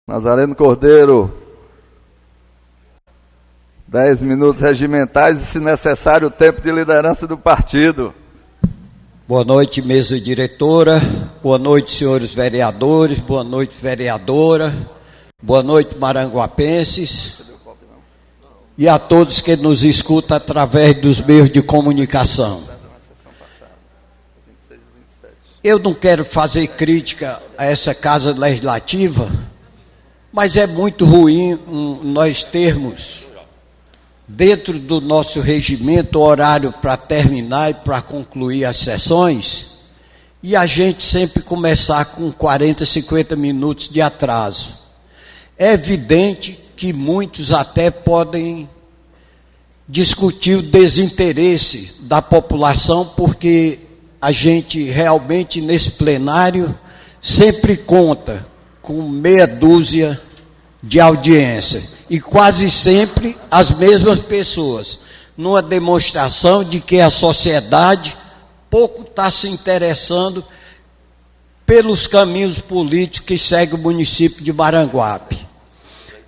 Nazareno Cordeiro, 10 minutos regimentais e, se necessário, o tempo de liderança do partido. Boa noite, mesa diretora. Boa noite, senhores vereadores. Boa noite, vereadora. Boa noite, maranguapenses. E a todos que nos escutam através dos meios de comunicação. Eu não quero fazer crítica a essa Casa Legislativa, mas é muito ruim nós termos, dentro do nosso regimento, horário para terminar e para concluir as sessões, e a gente sempre começar com 40, 50 minutos de atraso. É evidente que muitos até podem discutir o desinteresse da população, porque a gente realmente, nesse plenário, sempre conta com meia dúzia de audiência, e quase sempre as mesmas pessoas, numa demonstração de que a sociedade pouco está se interessando pelos caminhos políticos que segue o município de Maranguape.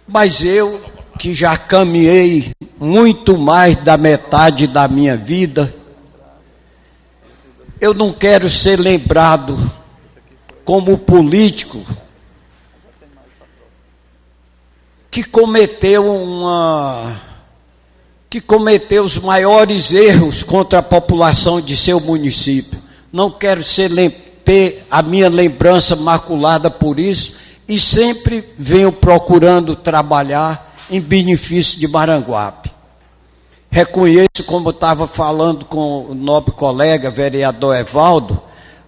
Mas eu, que já caminhei muito mais da metade da minha vida, eu não quero ser lembrado como político que cometeu os maiores erros contra a população de seu município. Não quero ter a minha lembrança maculada por isso, e sempre venho procurando trabalhar em benefício de Maranguape. Reconheço, como estava falando com o nobre colega vereador Evaldo,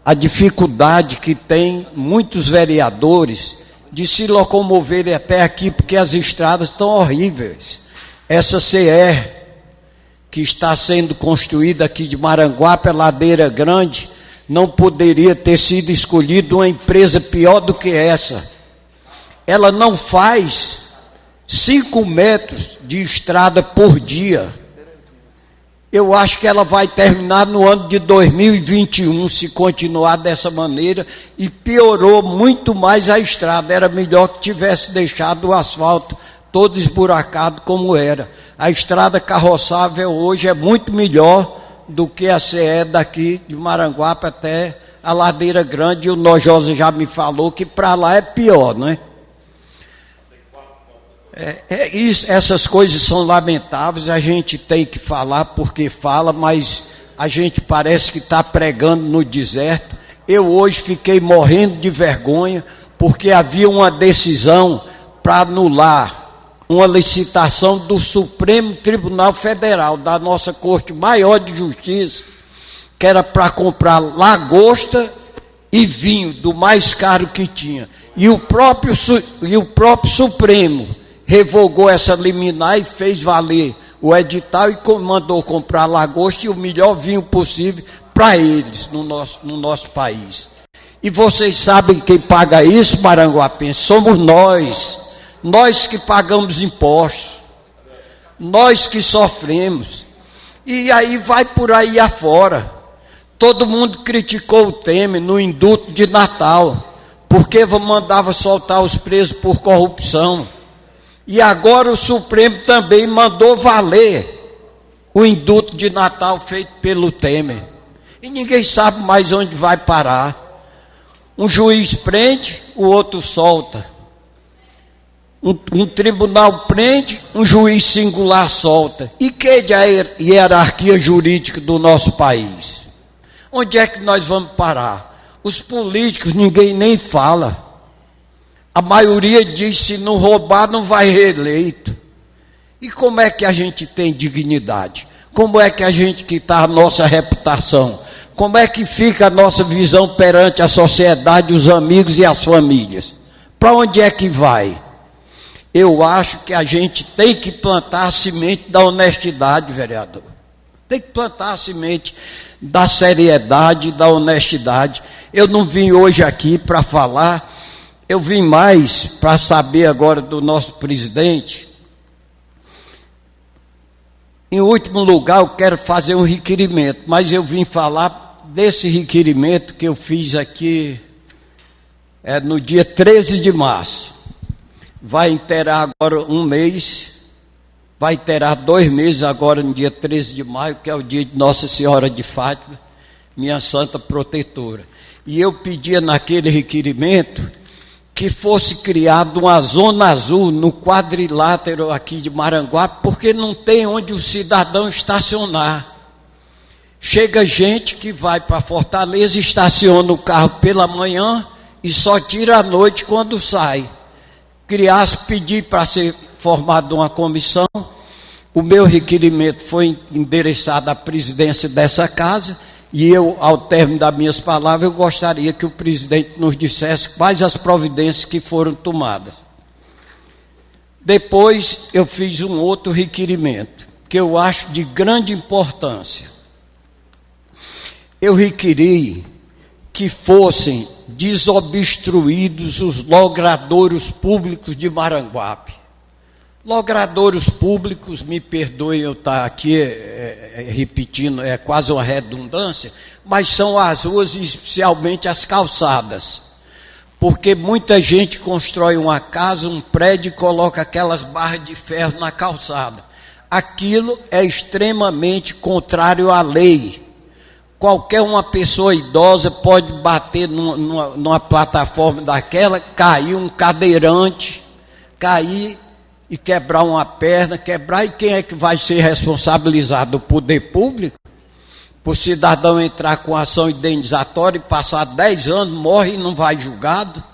a dificuldade que tem muitos vereadores de se locomoverem até aqui, porque as estradas estão horríveis. Essa CE que está sendo construída aqui de Maranguape, a Ladeira Grande, não poderia ter sido escolhida uma empresa pior do que essa. Ela não faz 5 metros de estrada por dia. Eu acho que ela vai terminar no ano de 2021, se continuar dessa maneira, e piorou muito mais a estrada. Era melhor que tivesse deixado o asfalto todo esburacado como era. A estrada carroçável hoje é muito melhor do que a CE daqui de Maranguape até a Ladeira Grande, e o Nojosa já me falou que para lá é pior, não é? Essas coisas são lamentáveis, a gente tem que falar porque fala, mas a gente parece que está pregando no deserto. Eu hoje fiquei morrendo de vergonha, porque havia uma decisão para anular uma licitação do Supremo Tribunal Federal, da nossa Corte Maior de Justiça, que era para comprar lagosta e vinho, do mais caro que tinha. E o próprio Supremo revogou essa liminar e fez valer o edital e mandou comprar lagosta e o melhor vinho possível para eles no nosso país. E vocês sabem quem paga isso, maranguapense? Somos nós que pagamos impostos, nós que sofremos. E aí vai por aí afora. Todo mundo criticou o Temer no indulto de Natal, porque mandava soltar os presos por corrupção. E agora o Supremo também mandou valer o indulto de Natal feito pelo Temer. E ninguém sabe mais onde vai parar. Um juiz prende, o outro solta. Um tribunal prende, um juiz singular solta. E que é a hierarquia jurídica do nosso país? Onde é que nós vamos parar? Os políticos, ninguém nem fala. A maioria diz, se não roubar, não vai reeleito. E como é que a gente tem dignidade? Como é que a gente que está a nossa reputação? Como é que fica a nossa visão perante a sociedade, os amigos e as famílias? Para onde é que vai? Eu acho que a gente tem que plantar a semente da honestidade, vereador. Tem que plantar a semente da seriedade, da honestidade. Eu não vim hoje aqui para falar. Eu vim mais para saber agora do nosso presidente. Em último lugar, eu quero fazer um requerimento, mas eu vim falar desse requerimento que eu fiz aqui no dia 13 de março. vai inteirar agora um mês, vai inteirar 2 meses agora no dia 13 de maio, que é o dia de Nossa Senhora de Fátima, minha santa protetora. E eu pedia naquele requerimento que fosse criada uma zona azul no quadrilátero aqui de Maranguape, porque não tem onde o cidadão estacionar. Chega gente que vai para Fortaleza, estaciona o carro pela manhã e só tira à noite quando sai. Pedir para ser formado uma comissão. O meu requerimento foi endereçado à presidência dessa casa e eu, ao término das minhas palavras, eu gostaria que o presidente nos dissesse quais as providências que foram tomadas. Depois eu fiz um outro requerimento, que eu acho de grande importância. Eu requeri que fossem desobstruídos os logradouros públicos de Maranguape. Logradouros públicos, me perdoem eu estar aqui repetindo, é quase uma redundância, mas são as ruas e especialmente as calçadas. Porque muita gente constrói uma casa, um prédio e coloca aquelas barras de ferro na calçada. Aquilo é extremamente contrário à lei. Qualquer uma pessoa idosa pode bater numa plataforma daquela, cair um cadeirante, cair e quebrar uma perna, e quem é que vai ser responsabilizado? O poder público? Por cidadão entrar com ação indenizatória e passar 10 anos, morre e não vai julgado?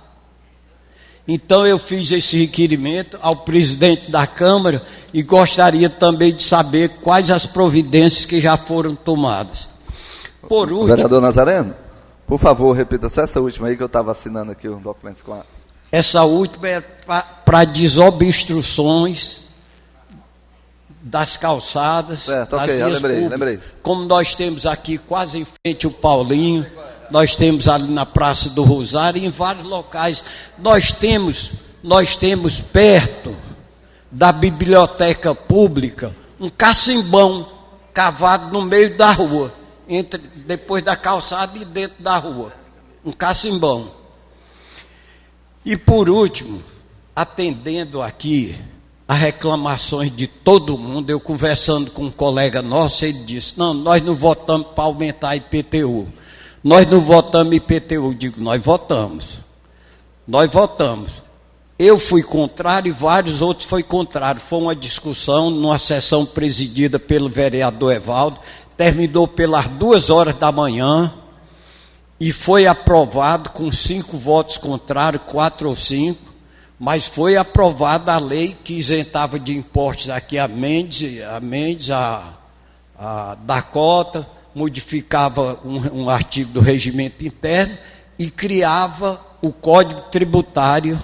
Então eu fiz esse requerimento ao presidente da Câmara e gostaria também de saber quais as providências que já foram tomadas. Por último, vereador Nazareno, por favor, repita essa última aí que eu estava assinando aqui os documentos com a... Essa última é para desobstruções das calçadas, certo, das ok, vias públicas. lembrei. Como nós temos aqui quase em frente o Paulinho, nós temos ali na Praça do Rosário, em vários locais. Nós temos perto da biblioteca pública um cacimbão cavado no meio da rua, depois da calçada e dentro da rua, um cacimbão. E por último, atendendo aqui a reclamações de todo mundo, eu conversando com um colega nosso, ele disse, não, nós não votamos para aumentar a IPTU, nós não votamos IPTU, eu digo, nós votamos, eu fui contrário e vários outros foram contrários, foi uma discussão numa sessão presidida pelo vereador Evaldo, terminou pelas 2 horas da manhã, e foi aprovado com 5 votos contrários, 4 ou 5, mas foi aprovada a lei que isentava de impostos aqui a Mendes, a Dakota, modificava um artigo do regimento interno e criava o Código Tributário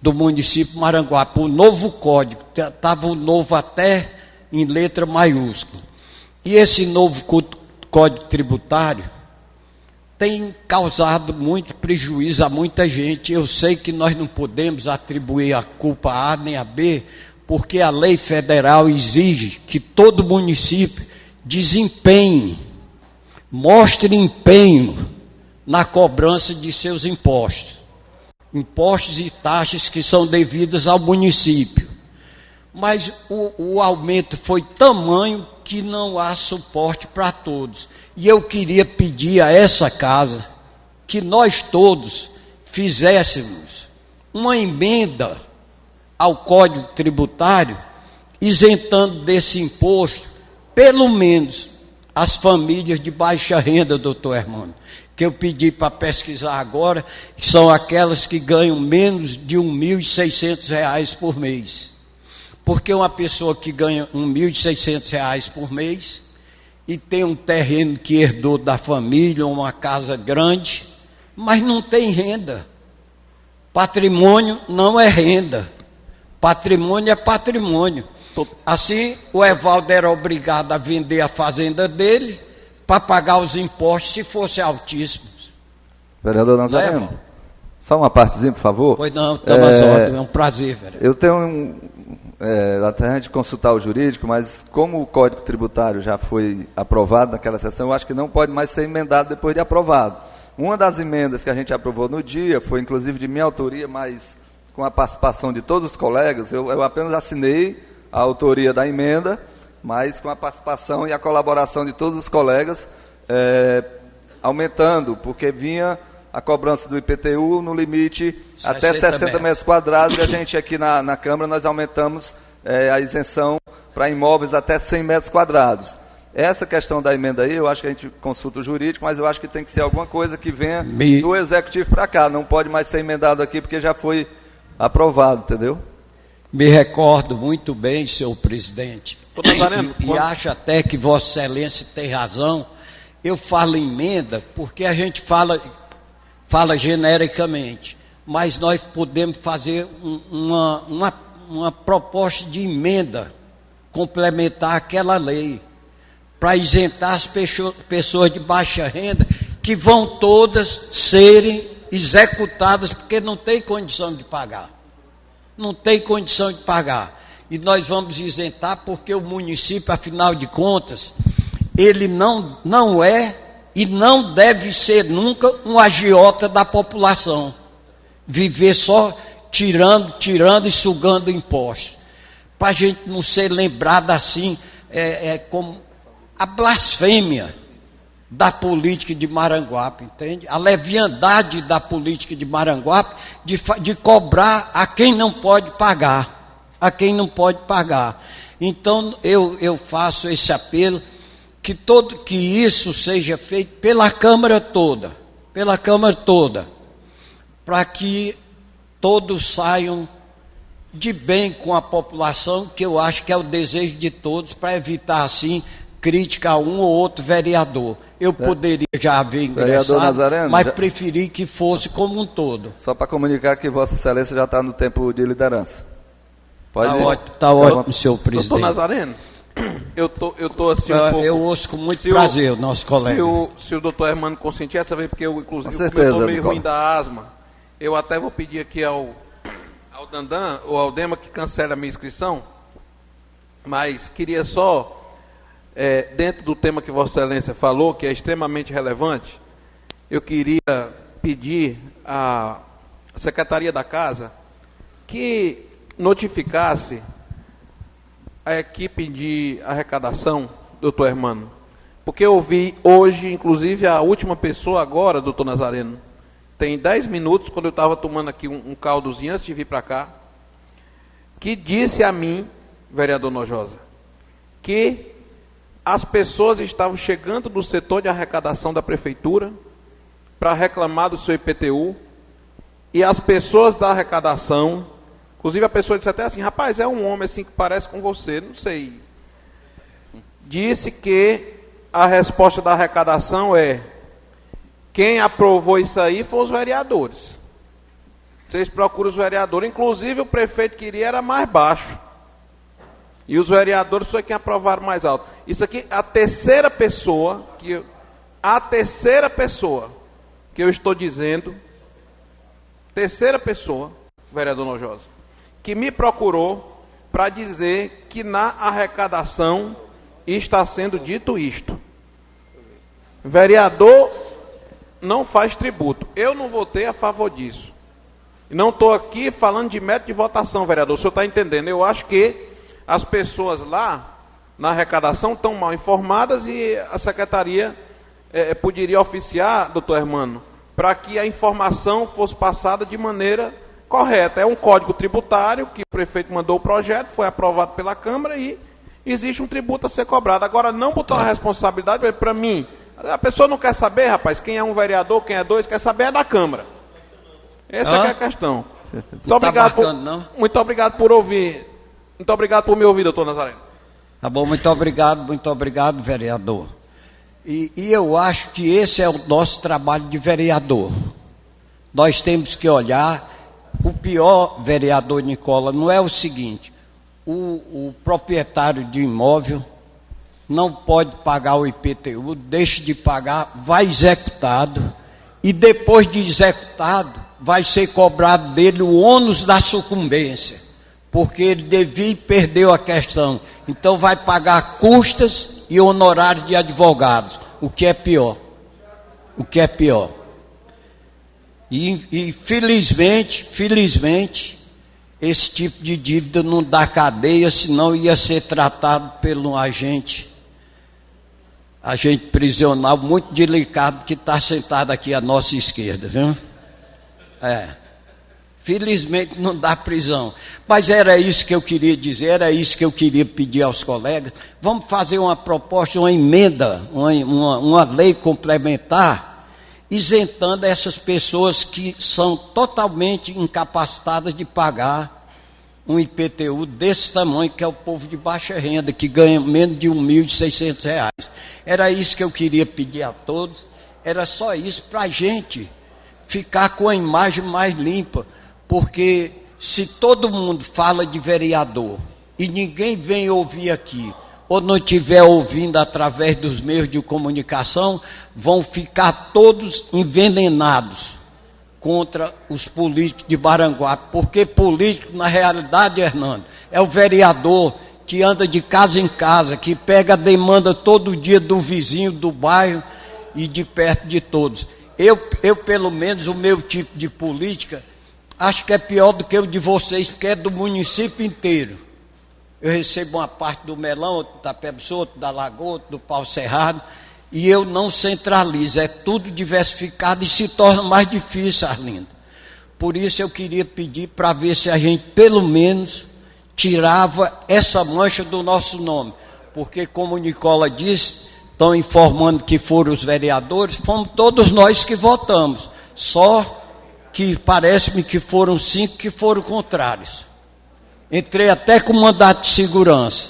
do município de Maranguape, o novo código, estava o novo até em letra maiúscula. E esse novo Código Tributário tem causado muito prejuízo a muita gente. Eu sei que nós não podemos atribuir a culpa a A nem a B, porque a lei federal exige que todo município desempenhe, mostre empenho na cobrança de seus impostos e taxas que são devidas ao município. Mas o aumento foi tamanho que não há suporte para todos. E eu queria pedir a essa casa que nós todos fizéssemos uma emenda ao Código Tributário, isentando desse imposto, pelo menos, as famílias de baixa renda, doutor Hermano, que eu pedi para pesquisar agora, que são aquelas que ganham menos de R$ 1.600 por mês. Porque uma pessoa que ganha R$ 1.600 por mês e tem um terreno que herdou da família, uma casa grande, mas não tem renda. Patrimônio não é renda. Patrimônio é patrimônio. Assim, o Evaldo era obrigado a vender a fazenda dele para pagar os impostos se fossem altíssimos. Vereador Nazareno, só uma partezinha, por favor. Pois não, estamos às ordens, é um prazer, vereador. Eu tenho até a gente consultar o jurídico, mas como o Código Tributário já foi aprovado naquela sessão, eu acho que não pode mais ser emendado depois de aprovado. Uma das emendas que a gente aprovou no dia foi, inclusive, de minha autoria, mas com a participação de todos os colegas, eu apenas assinei a autoria da emenda, mas com a participação e a colaboração de todos os colegas, aumentando, porque vinha a cobrança do IPTU no limite até 60 metros quadrados, e a gente aqui na Câmara nós aumentamos a isenção para imóveis até 100 metros quadrados. Essa questão da emenda aí, eu acho que a gente consulta o jurídico, mas eu acho que tem que ser alguma coisa que venha do Executivo para cá, não pode mais ser emendado aqui porque já foi aprovado, entendeu? Me recordo muito bem, senhor presidente, e acho até que Vossa Excelência tem razão. Eu falo emenda porque a gente fala genericamente, mas nós podemos fazer uma proposta de emenda complementar aquela lei, para isentar as pessoas de baixa renda, que vão todas serem executadas porque não tem condição de pagar. Não tem condição de pagar. E nós vamos isentar porque o município, afinal de contas, ele não é e não deve ser nunca um agiota da população. Viver só tirando e sugando impostos. Para a gente não ser lembrado assim, como a blasfêmia da política de Maranguape, entende? A leviandade da política de Maranguape de cobrar a quem não pode pagar, Então, eu faço esse apelo, que isso seja feito pela Câmara toda, para que todos saiam de bem com a população, que eu acho que é o desejo de todos, para evitar, assim, crítica a um ou outro vereador. Eu poderia já haver ingressado, Nazareno, mas preferi que fosse como um todo. Só para comunicar que Vossa Excelência já está no tempo de liderança. Está ótimo, senhor presidente. Doutor Nazareno, eu tô assim um pouco... Eu ouço com muito prazer o nosso colega. Se o doutor Hermano consentir, essa vez, porque eu, inclusive, eu estou meio ruim da asma, eu até vou pedir aqui ao Dandan, ou ao Dema, que cancele a minha inscrição, mas queria só... dentro do tema que Vossa Excelência falou, que é extremamente relevante, eu queria pedir à Secretaria da Casa que notificasse a equipe de arrecadação, doutor Hermano, porque eu vi hoje, inclusive, a última pessoa agora, doutor Nazareno, tem 10 minutos, quando eu estava tomando aqui um caldozinho antes de vir para cá, que disse a mim, vereador Nojosa, que as pessoas estavam chegando do setor de arrecadação da prefeitura para reclamar do seu IPTU, e as pessoas da arrecadação, inclusive a pessoa disse até assim, rapaz, é um homem assim que parece com você, não sei, disse que a resposta da arrecadação é: quem aprovou isso aí foram os vereadores. Vocês procuram os vereadores, inclusive o prefeito queria era mais baixo. E os vereadores foi quem aprovaram mais alto. Isso aqui, a terceira pessoa que eu estou dizendo, vereador Nojosa, que me procurou para dizer que na arrecadação está sendo dito isto. Vereador não faz tributo. Eu não votei a favor disso. Não estou aqui falando de método de votação, vereador. O senhor está entendendo? Eu acho que as pessoas lá na arrecadação estão mal informadas e a secretaria poderia oficiar, doutor Hermano, para que a informação fosse passada de maneira correta. É um código tributário que o prefeito mandou o projeto, foi aprovado pela Câmara e existe um tributo a ser cobrado. Agora, não botar uma responsabilidade para mim. A pessoa não quer saber, rapaz, quem é um vereador, quem é dois, quer saber é da Câmara. Essa é a questão. Muito obrigado por ouvir. Muito obrigado por me ouvir, doutor Nazareno. Tá bom, muito obrigado, vereador. E eu acho que esse é o nosso trabalho de vereador. Nós temos que olhar. O pior, vereador Nicola, não é o seguinte: o proprietário de imóvel não pode pagar o IPTU, deixa de pagar, vai executado, e depois de executado, vai ser cobrado dele o ônus da sucumbência, porque ele devia e perdeu a questão. Então vai pagar custas e honorários de advogados, o que é pior. E felizmente, esse tipo de dívida não dá cadeia, senão ia ser tratado pelo agente prisional muito delicado que está sentado aqui à nossa esquerda, viu? Felizmente não dá prisão. Mas era isso que eu queria dizer, era isso que eu queria pedir aos colegas. Vamos fazer uma proposta, uma emenda, uma lei complementar, isentando essas pessoas que são totalmente incapacitadas de pagar um IPTU desse tamanho, que é o povo de baixa renda, que ganha menos de R$ 1.600. Era isso que eu queria pedir a todos, era só isso, para a gente ficar com a imagem mais limpa, porque se todo mundo fala de vereador e ninguém vem ouvir aqui, ou não estiver ouvindo através dos meios de comunicação, vão ficar todos envenenados contra os políticos de Maranguape, porque político, na realidade, Hernando, é o vereador que anda de casa em casa, que pega a demanda todo dia do vizinho, do bairro e de perto de todos. Eu, pelo menos, o meu tipo de política, acho que é pior do que o de vocês, porque é do município inteiro. Eu recebo uma parte do Melão, outro da Pebso, outro da Lagoa, outro do Pau Cerrado, e eu não centralizo, é tudo diversificado e se torna mais difícil, Arlindo. Por isso eu queria pedir para ver se a gente, pelo menos, tirava essa mancha do nosso nome. Porque, como o Nicola disse, estão informando que foram os vereadores, fomos todos nós que votamos. Só que parece-me que foram 5 que foram contrários. Entrei até com mandato de segurança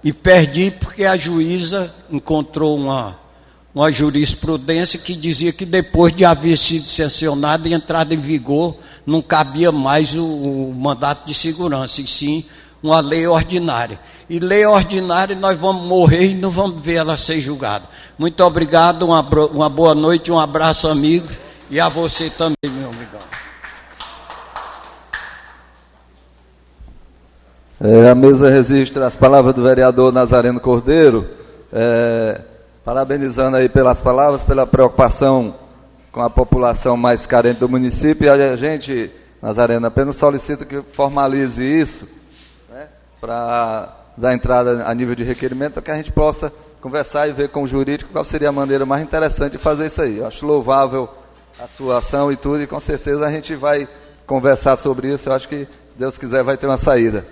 e perdi porque a juíza encontrou uma jurisprudência que dizia que depois de haver sido sancionado e entrado em vigor, não cabia mais o mandato de segurança, e sim uma lei ordinária. E lei ordinária nós vamos morrer e não vamos ver ela ser julgada. Muito obrigado, uma boa noite, um abraço, amigo, e a você também, meu amigão. A mesa registra as palavras do vereador Nazareno Cordeiro, parabenizando aí pelas palavras, pela preocupação com a população mais carente do município. E a gente, Nazareno, apenas solicita que formalize isso, né, para dar entrada a nível de requerimento, para que a gente possa conversar e ver com o jurídico qual seria a maneira mais interessante de fazer isso aí. Eu acho louvável a sua ação e tudo, e com certeza a gente vai conversar sobre isso. Eu acho que, se Deus quiser, vai ter uma saída.